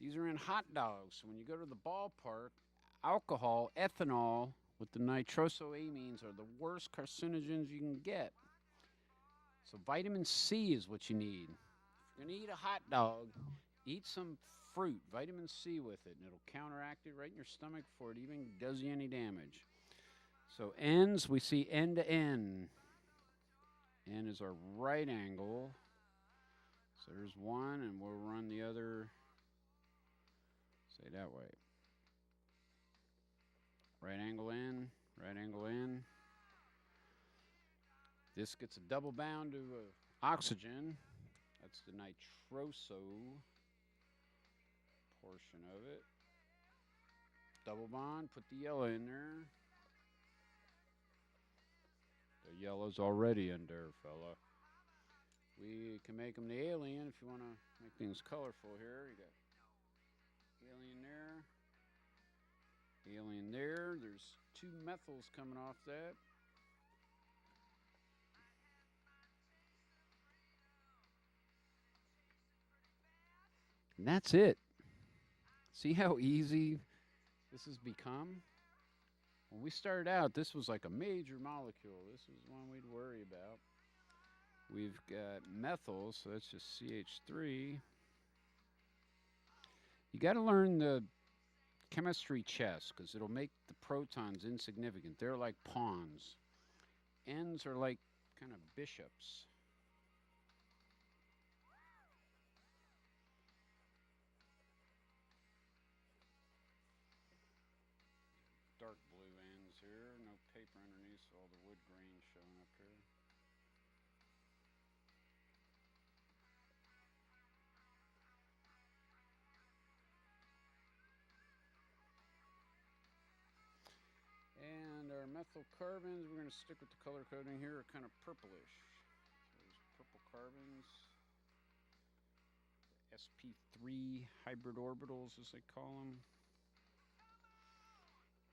These are in hot dogs. So when you go to the ballpark, alcohol, ethanol with the nitrosoamines are the worst carcinogens you can get. So vitamin C is what you need. If you're going to eat a hot dog, eat some fruit, vitamin C with it, and it'll counteract it right in your stomach before it even does you any damage. So ends, we see N to N. N is our right angle. So there's one, and we'll run the other, say that way. Right angle in, right angle in. This gets a double bound to oxygen. That's the nitroso portion of it. Double bond, put the yellow in there. The yellow's already in there, fella. We can make them the alien if you want to make things colorful here. You got alien there, alien there. There's two methyls coming off that. And that's it. See how easy this has become? When we started out, this was like a major molecule. This was one we'd worry about. We've got methyl, so that's just CH3. You got to learn the chemistry chess because it'll make the protons insignificant. They're like pawns. Ends are like kind of bishops. Dark blue ends here. No paper underneath, so all the wood grain showing up here. And our methyl carbons, we're going to stick with the color coding here, are kind of purplish. So there's purple carbons. SP3 hybrid orbitals, as they call them.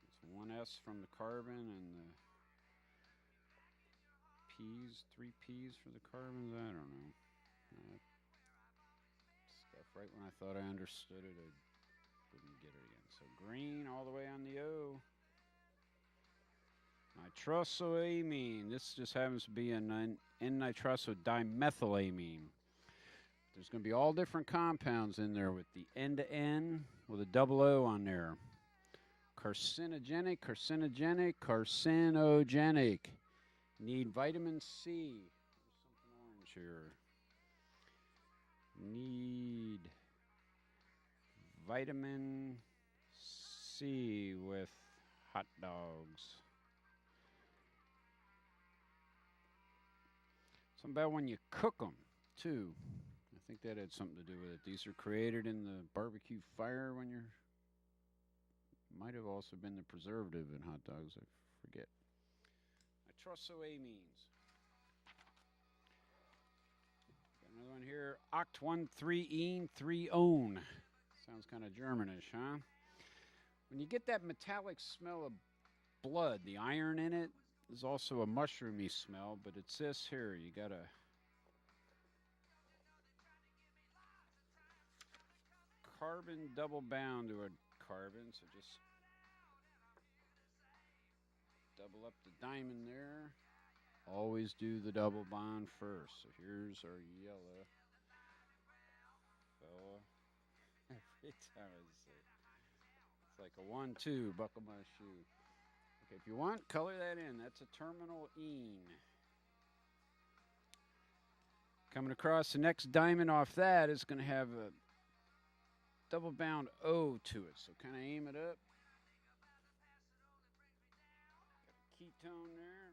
It's one S from the carbon and the P's, 3 P's for the carbons. I don't know. Stuff right when I thought I understood it, I couldn't get it again. So green all the way on the O. Nitrosoamine. This just happens to be an N-nitrosodimethylamine. There's going to be all different compounds in there with the N to N with a double O on there. Carcinogenic, carcinogenic, carcinogenic. Need vitamin C. There's something orange here. Need vitamin C with hot dogs. Something about when you cook them, too. I think that had something to do with it. These are created in the barbecue fire when you're... Might have also been the preservative in hot dogs, I forget. Nitrosoamines. Got another one here. Oct13ene3one. Sounds kind of Germanish, huh? When you get that metallic smell of blood, the iron in it, there's also a mushroomy smell, but it's this here. You got a carbon double bound to a carbon, so just double up the diamond there. Always do the double bond first. So here's our yellow fella. Every time I say it. It's like a 1-2, buckle my shoe. Okay, if you want, color that in. That's a terminal ene. Coming across the next diamond off that is going to have a double bound O to it. So kind of aim it up. Got a ketone there.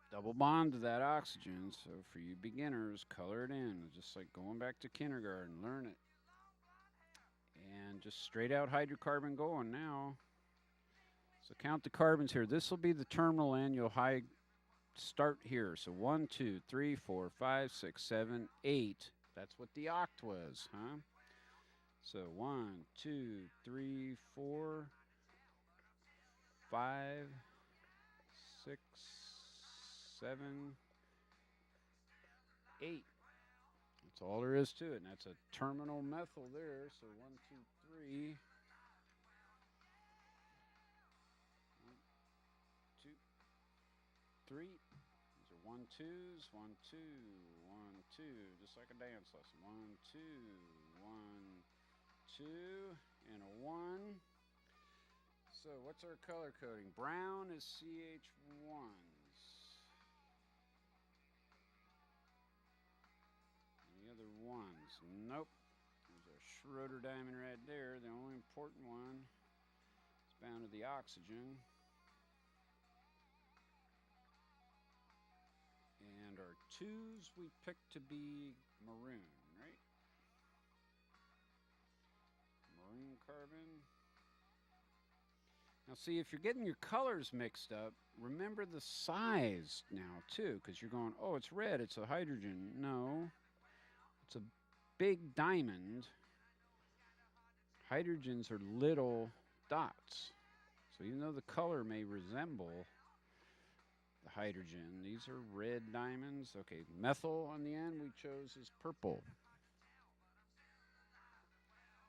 Double bond to that oxygen. So for you beginners, color it in. Just like going back to kindergarten. Learn it. And just straight out hydrocarbon going now. So count the carbons here. This will be the terminal end. You'll start here. So 1, 2, 3, 4, 5, 6, 7, 8. That's what the oct was, huh? So 1, 2, 3, 4, 5, 6, 7, 8. That's all there is to it, and that's a terminal methyl there. So 1, 2, 3. 1, 2, 3. These are 1, 2s. 1, 2, 1, 2. Just like a dance lesson. 1, 2, 1, 2, and a 1. So what's our color coding? Brown is CH1s. Any other ones? Nope. There's our Schroeder diamond right there. The only important one is bound to the oxygen. And our 2s we picked to be maroon, right? Maroon carbon. Now see, if you're getting your colors mixed up, remember the size now too, because you're going, oh, it's red, it's a hydrogen. No, it's a big diamond. Hydrogens are little dots. So even though the color may resemble the hydrogen, these are red diamonds. Okay, methyl on the end we chose is purple.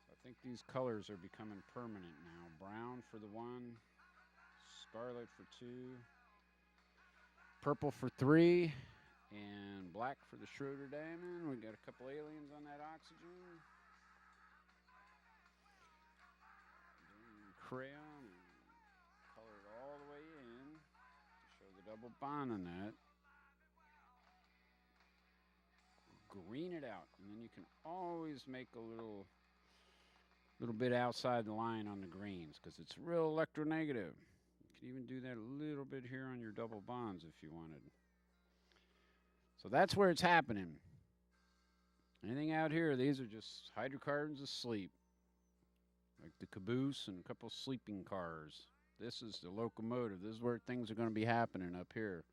I think these colors are becoming permanent now. Brown for the 1, scarlet for 2, purple for 3, and black for the Schroeder diamond. We got a couple aliens on that oxygen. Crayon, and color it all the way in to show the double bond on that. Green it out, and then you can always make a little bit outside the line on the greens because it's real electronegative. You can even do that a little bit here on your double bonds if you wanted. So that's where it's happening. Anything out here, these are just hydrocarbons asleep. Like the caboose and a couple sleeping cars. This is the locomotive. This is where things are going to be happening up here.